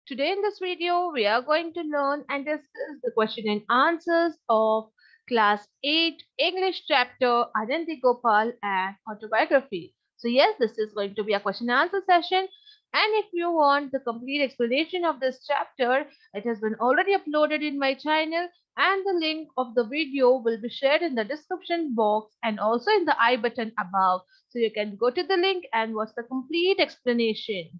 Today in this video, we are going to learn and discuss the question and answers of Class 8 English chapter Anandi Gopal-An Autobiography. So yes, this is going to be a question and answer session. And if you want the complete explanation of this chapter, it has been already uploaded in my channel and the link of the video will be shared in the description box and also in the I button above. So you can go to the link and watch the complete explanation.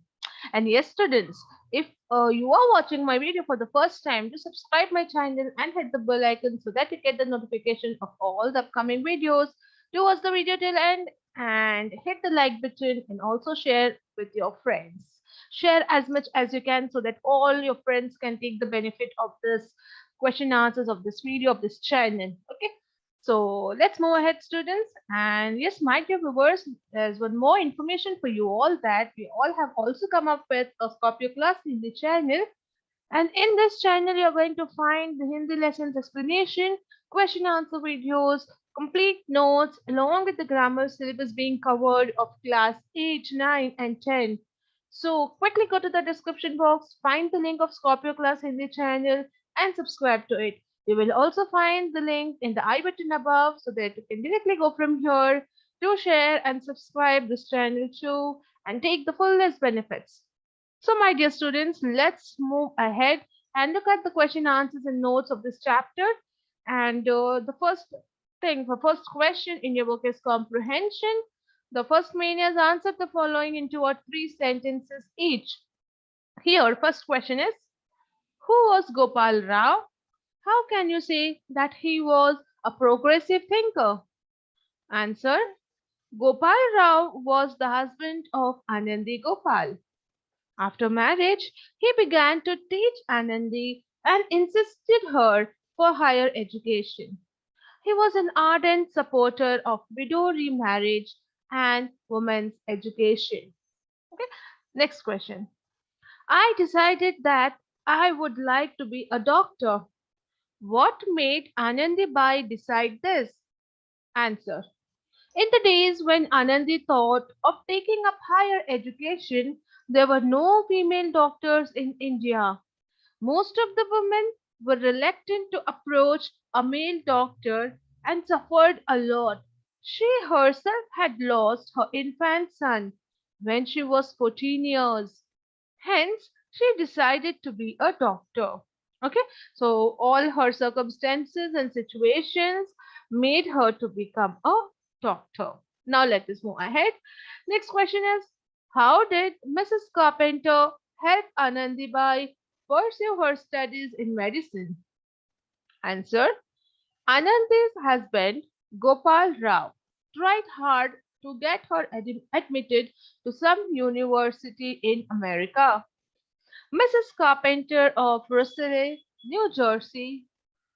And yes, students, if you are watching my video for the first time, do subscribe my channel and hit the bell icon so that you get the notification of all the upcoming videos. Do watch the video till end and hit the like button and also share with your friends. Share as much as you can so that all your friends can take the benefit of this question answers of this video of this channel. Okay. So let's move ahead, students. And yes, my dear viewers, there's one more information for you all that we all have also come up with a Scorpio class Hindi channel. And in this channel, you're going to find the Hindi lessons explanation, question answer videos, complete notes, along with the grammar syllabus being covered of class 8, 9, and 10. So quickly go to the description box, find the link of Scorpio class Hindi channel, and subscribe to it. You will also find the link in the I button above so that you can directly go from here to share and subscribe this channel too and take the fullest benefits. So, my dear students, let's move ahead and look at the question answers and notes of this chapter. And the first question in your book is comprehension. The first main is answer the following in two or three sentences each. Here, first question is, who was Gopal Rao? How can you say that he was a progressive thinker? Answer, Gopal Rao was the husband of Anandi Gopal. After marriage, he began to teach Anandi and insisted her for higher education. He was an ardent supporter of widow remarriage and women's education. Okay, next question. I decided that I would like to be a doctor. What made Anandi Bai decide this? Answer. In the days when Anandi thought of taking up higher education, there were no female doctors in India. Most of the women were reluctant to approach a male doctor and suffered a lot. She herself had lost her infant son when she was 14 years. Hence, she decided to be a doctor. Okay, so all her circumstances and situations made her to become a doctor. Now let us move ahead. Next question is, how did Mrs. Carpenter help Anandibai pursue her studies in medicine? Answer, Anandi's husband Gopal Rao tried hard to get her admitted to some university in America. Mrs. Carpenter of Russell, New Jersey,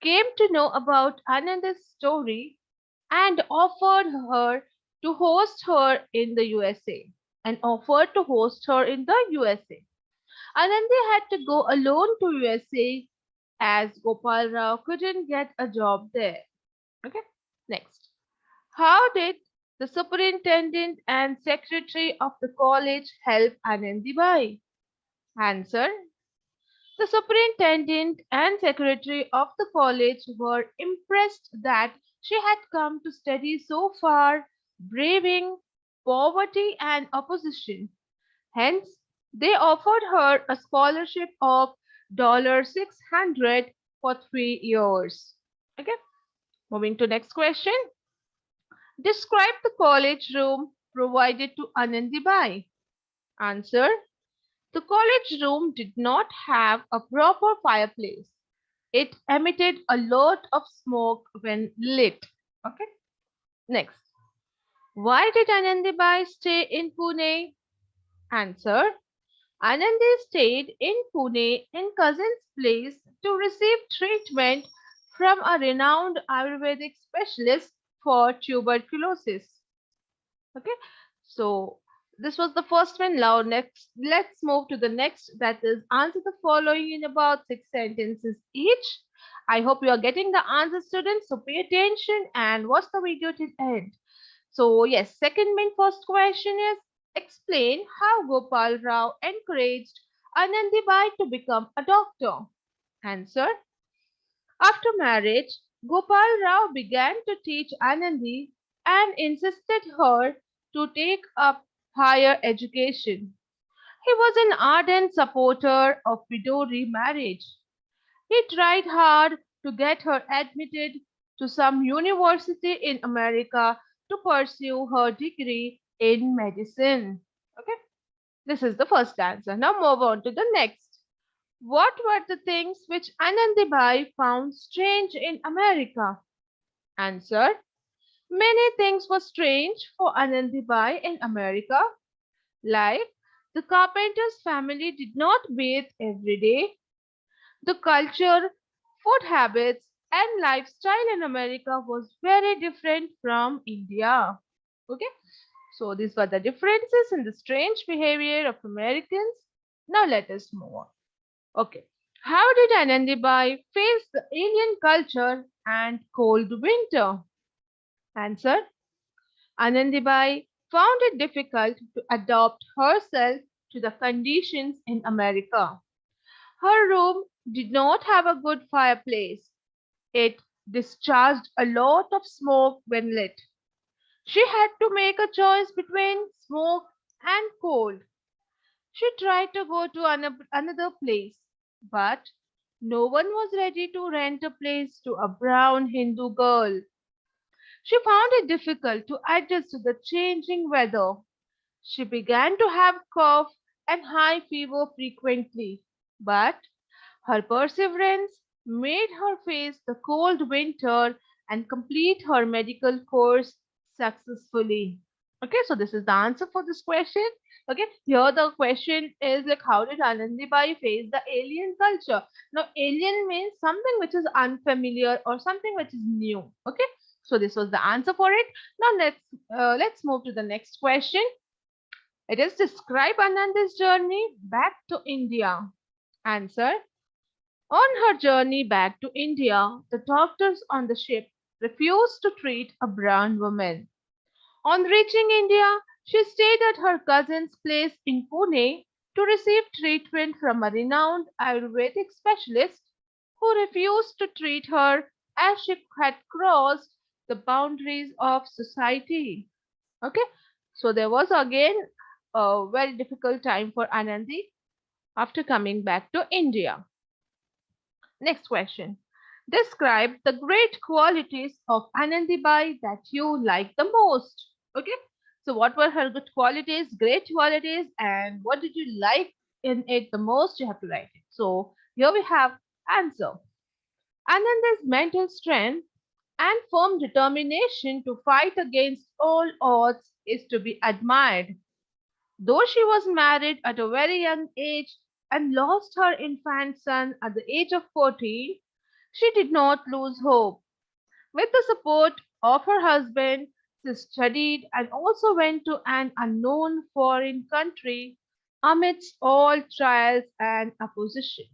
came to know about Ananda's story and offered to host her in the USA. Anandi had to go alone to USA as Gopal Rao couldn't get a job there. Okay, next. How did the superintendent and secretary of the college help Anandi Bai? Answer. The superintendent and secretary of the college were impressed that she had come to study so far, braving poverty and opposition. Hence, they offered her a scholarship of $600 for 3 years. Okay, moving to next question. Describe the college room provided to Anandi Bai. Answer. The college room did not have a proper fireplace. It emitted a lot of smoke when lit. Okay. Next. Why did Anandi Bai stay in Pune? Answer. Anandi stayed in Pune in cousin's place to receive treatment from a renowned Ayurvedic specialist for tuberculosis. Okay. So this was the first one. Now next, let's move to the next. That is answer the following in about 6 sentences each. I hope you are getting the answer, students. So pay attention and watch the video till end. So yes, second main first question is explain how Gopal Rao encouraged Anandi Bai to become a doctor? Answer. After marriage, Gopal Rao began to teach Anandi and insisted her to take up higher education. He was an ardent supporter of widow remarriage. He tried hard to get her admitted to some university in America to pursue her degree in medicine. Okay, this is the first answer. Now move on to the next. What were the things which Anandibai found strange in America? Answer. Many things were strange for Anandibai in America, like the carpenter's family did not bathe every day. The culture, food habits, and lifestyle in America was very different from India. Okay, so these were the differences in the strange behavior of Americans. Now let us move on. Okay, how did Anandibai face the alien culture and cold winter? Answer. Anandibai found it difficult to adapt herself to the conditions in America. Her room did not have a good fireplace. It discharged a lot of smoke when lit. She had to make a choice between smoke and cold. She tried to go to another place, but no one was ready to rent a place to a brown Hindu girl. She found it difficult to adjust to the changing weather. She began to have cough and high fever frequently, but her perseverance made her face the cold winter and complete her medical course successfully. Okay, so this is the answer for this question. Okay, here the question is like, how did Anandibai face the alien culture? Now, alien means something which is unfamiliar or something which is new. Okay, so this was the answer for it. Now let's move to the next question. It is describe Anandi's journey back to India. Answer. On her journey back to India, the doctors on the ship refused to treat a brown woman. On reaching India, she stayed at her cousin's place in Pune to receive treatment from a renowned Ayurvedic specialist who refused to treat her as she had crossed the boundaries of society. Okay, so there was again a very difficult time for Anandi after coming back to India. Next question. Describe the great qualities of Anandibai that you like the most. Okay. So, what were her good qualities, great qualities, and what did you like in it the most? You have to write it. So, here we have answer. Ananda's mental strength and firm determination to fight against all odds is to be admired. Though she was married at a very young age and lost her infant son at the age of 14, she did not lose hope. With the support of her husband, she studied and also went to an unknown foreign country amidst all trials and opposition.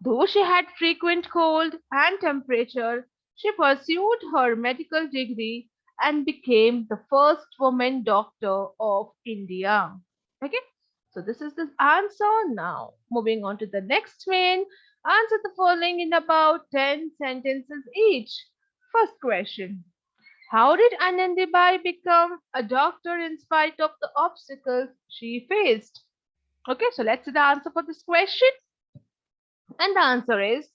Though she had frequent cold and temperature, she pursued her medical degree and became the first woman doctor of India. Okay, so this is the answer. Now, moving on to the next one. Answer the following in about 10 sentences each. First question. How did Anandibai become a doctor in spite of the obstacles she faced? Okay, so let's see the answer for this question. And the answer is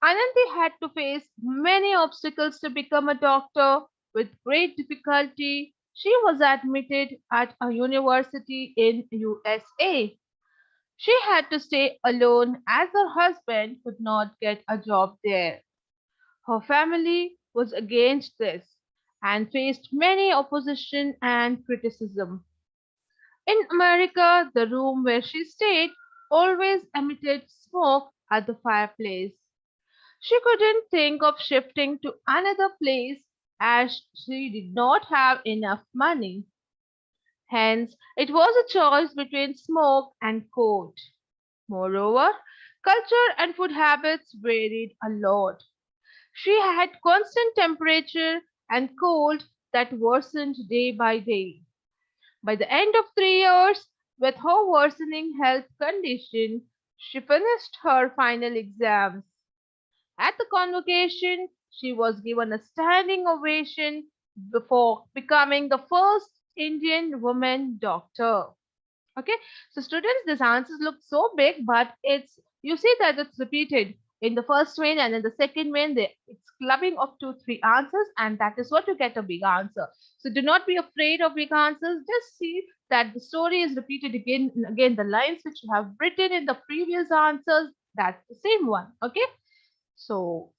Anandi had to face many obstacles to become a doctor. With great difficulty, she was admitted at a university in USA. She had to stay alone as her husband could not get a job there. Her family was against this and faced many opposition and criticism. In America, the room where she stayed always emitted smoke at the fireplace. She couldn't think of shifting to another place as she did not have enough money. Hence, it was a choice between smoke and cold. Moreover, culture and food habits varied a lot. She had constant temperature and cold that worsened day by day. By the end of 3 years, With her worsening health condition, she finished her final exams. At the convocation, she was given a standing ovation before becoming the first Indian woman doctor. Okay, so students, these answers look so big, but it's you see that it's repeated in the first main and in the second main. It's clubbing of two, three answers, and that is what you get a big answer. So do not be afraid of big answers. Just see that the story is repeated again and again. The lines which you have written in the previous answers, that's the same one. Okay, so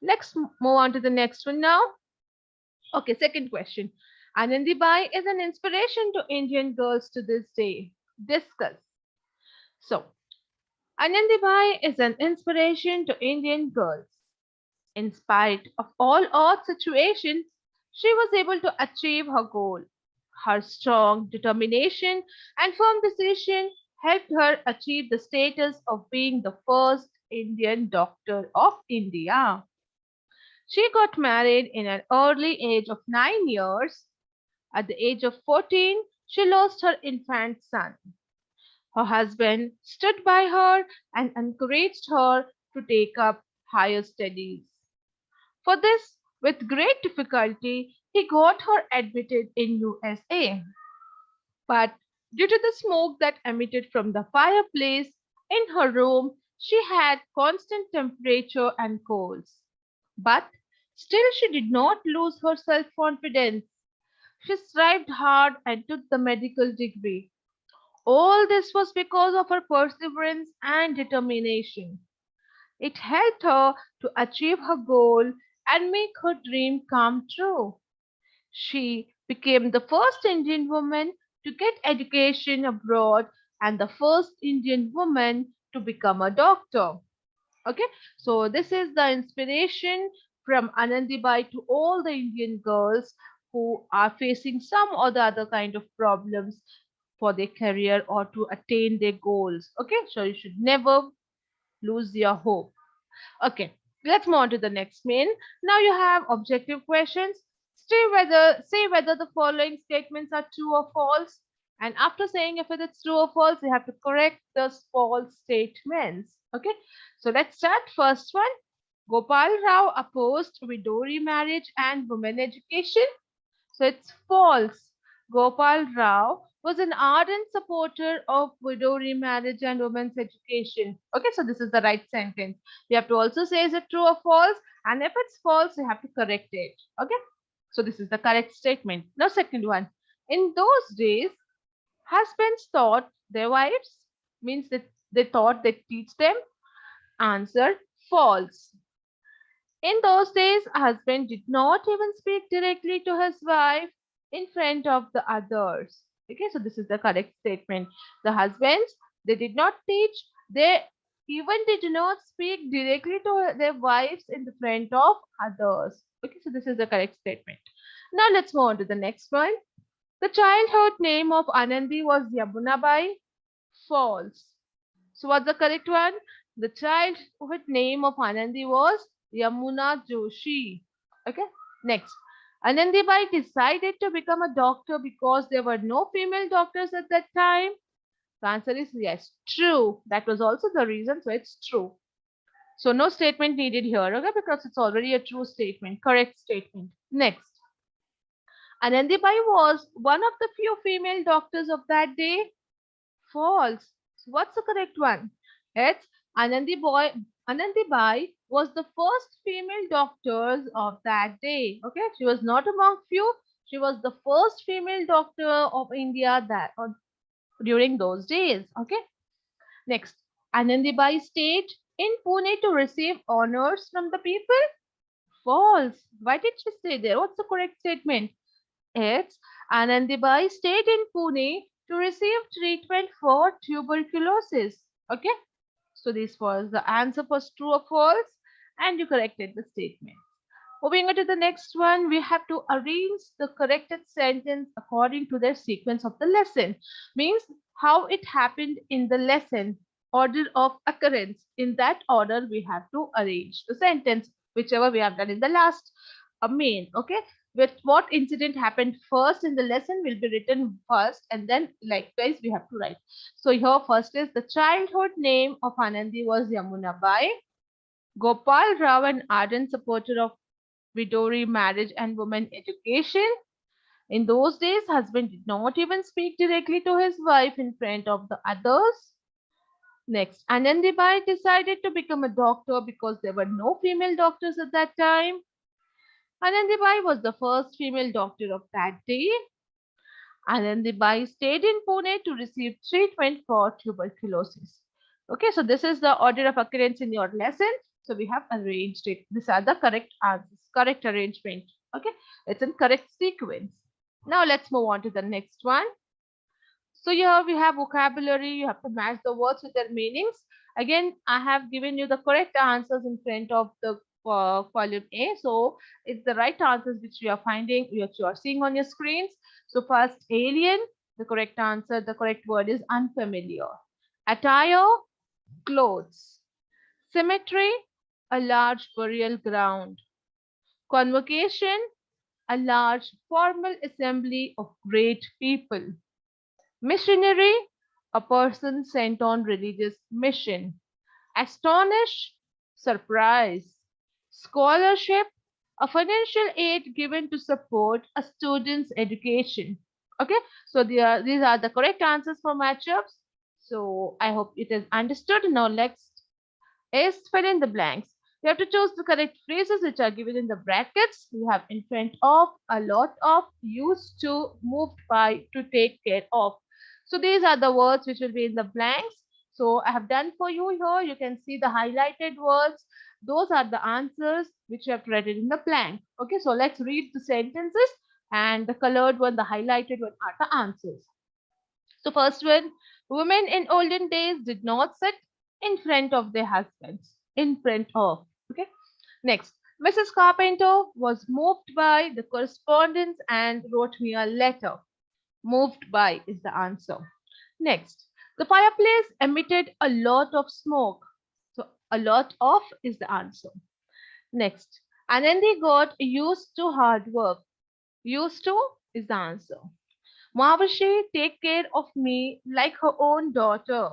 let's move on to the next one now. Okay, second question. Anandi Bai is an inspiration to Indian girls to this day. Discuss. So, Anandibai is an inspiration to Indian girls. In spite of all odd situations, she was able to achieve her goal. Her strong determination and firm decision helped her achieve the status of being the first Indian doctor of India. She got married in an early age of 9 years. At the age of 14, she lost her infant son. Her husband stood by her and encouraged her to take up higher studies. For this, with great difficulty, he got her admitted in USA. But due to the smoke that emitted from the fireplace in her room, she had constant temperature and colds. But still she did not lose her self-confidence. She strived hard and took the medical degree. All this was because of her perseverance and determination. It helped her to achieve her goal and make her dream come true. She became the first Indian woman to get education abroad and the first Indian woman to become a doctor. Okay, so this is the inspiration from Anandibai to all the Indian girls who are facing some or the other kind of problems for their career or to attain their goals. Okay, so you should never lose your hope. Okay, let's move on to the next main. Now you have objective questions. Say whether the following statements are true or false. And after saying if it's true or false, you have to correct the false statements. Okay, so let's start. First one. Gopal Rao opposed widow remarriage and women education. So it's false. Gopal Rao was an ardent supporter of widow remarriage and women's education. Okay, so this is the right sentence. You have to also say is it true or false, and if it's false, you have to correct it. Okay, so this is the correct statement. Now, second one. In those days, husbands taught their wives, means that they thought they teach them. Answer false. In those days, a husband did not even speak directly to his wife in front of the others. Okay, so this is the correct statement. The husbands, they did not teach, they even did not speak directly to their wives in the front of others. Okay, so this is the correct statement. Now let's move on to the next one. The childhood name of Anandi was Yamunabai. False. So what's the correct one? The childhood name of Anandi was Yamuna Joshi. Okay. Next. Anandibai decided to become a doctor because there were no female doctors at that time. The answer is yes, true. That was also the reason, so it's true. So no statement needed here, okay, because it's already a true statement, correct statement. Next. Anandibai was one of the few female doctors of that day. False. So what's the correct one? It's Anandi Bai was the first female doctor of that day. Okay, she was not among few. She was the first female doctor of India during those days. Okay. Next, Anandi Bai stayed in Pune to receive honors from the people. False. Why did she stay there? What's the correct statement? It's Anandibai stayed in Pune to receive treatment for tuberculosis. Okay, so this was the answer was true or false, and you corrected the statement. Moving on to the next one, we have to arrange the corrected sentence according to the sequence of the lesson. Means how it happened in the lesson, order of occurrence. In that order, we have to arrange the sentence, whichever we have done in the last main. Okay, With what incident happened first in the lesson will be written first, and then likewise we have to write. So here first is the childhood name of Anandi was Yamuna Bai. Gopal Rao, an ardent supporter of widow marriage and women education. In those days, husband did not even speak directly to his wife in front of the others. Next, Anandibai decided to become a doctor because there were no female doctors at that time. Anandibai was the first female doctor of that day. Anandibai stayed in Pune to receive treatment for tuberculosis. Okay, so this is the order of occurrence in your lesson. So we have arranged it. These are the correct answers, correct arrangement. Okay, it's in correct sequence. Now let's move on to the next one. So here we have vocabulary. You have to match the words with their meanings. Again, I have given you the correct answers in front of the column A. So it's the right answers which you are finding, which you are seeing on your screens. So first, alien. The correct answer, the correct word is unfamiliar. Attire, clothes. Cemetery, a large burial ground. Convocation, a large formal assembly of great people. Missionary, a person sent on religious mission. Astonish, surprise. Scholarship, a financial aid given to support a student's education. Okay, so these are the correct answers for matchups. So I hope it is understood. Now let's is fill in the blanks. You have to choose the correct phrases which are given in the brackets. You have in front of, a lot of, used to, moved by, to take care of. So these are the words which will be in the blanks. So I have done for you here. You can see the highlighted words. Those are the answers which you have to write it in the blank. Okay, so let's read the sentences, and the colored one, the highlighted one are the answers. So first one, women in olden days did not sit in front of their husbands. In front of. Okay. Next, Mrs. Carpenter was moved by the correspondence and wrote me a letter. Moved by is the answer. Next, the fireplace emitted a lot of smoke. So a lot of is the answer. Next, Anandi got used to hard work. Used to is the answer. Mavashi take care of me like her own daughter.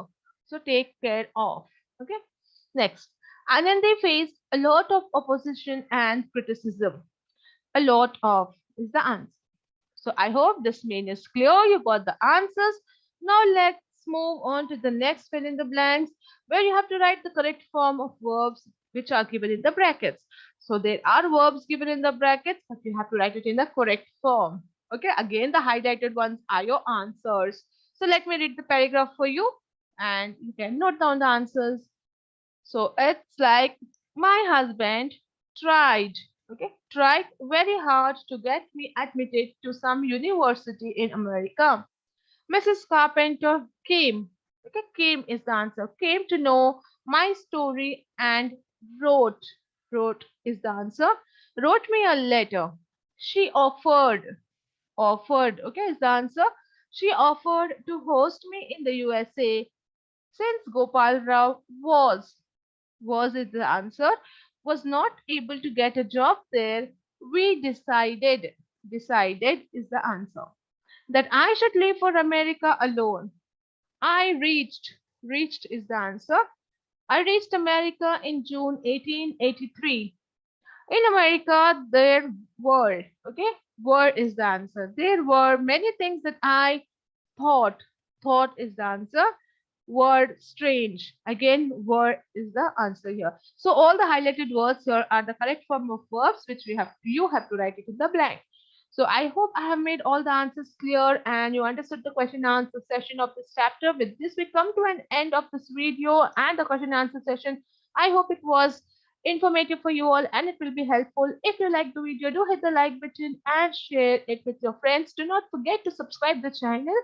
So take care of. Okay. Next. Anandi faced a lot of opposition and criticism. A lot of is the answer. So I hope this main is clear. You got the answers. Now let's move on to the next fill in the blanks, where you have to write the correct form of verbs which are given in the brackets. So there are verbs given in the brackets, but you have to write it in the correct form. Okay, again, the highlighted ones are your answers. So let me read the paragraph for you, and you can note down the answers. So it's like, my husband tried, okay, tried very hard to get me admitted to some university in America. Mrs. Carpenter came, okay, came is the answer, came to know my story and wrote, wrote is the answer, wrote me a letter. She offered, okay, is the answer. She offered to host me in the USA since Gopal Rao was is the answer, was not able to get a job there. We decided is the answer, that I should leave for America alone. I reached is the answer. I reached America in June 1883. In America, there were, okay, were is the answer. There were many things that I thought, thought is the answer. Word strange. Again, word is the answer here. So all the highlighted words here are the correct form of verbs which you have to write it in the blank. So I hope I have made all the answers clear and you understood the question and answer session of this chapter. With this, we come to an end of this video and the question and answer session. I hope it was informative for you all and it will be helpful. If you like the video, do hit the like button and share it with your friends. Do not forget to subscribe the channel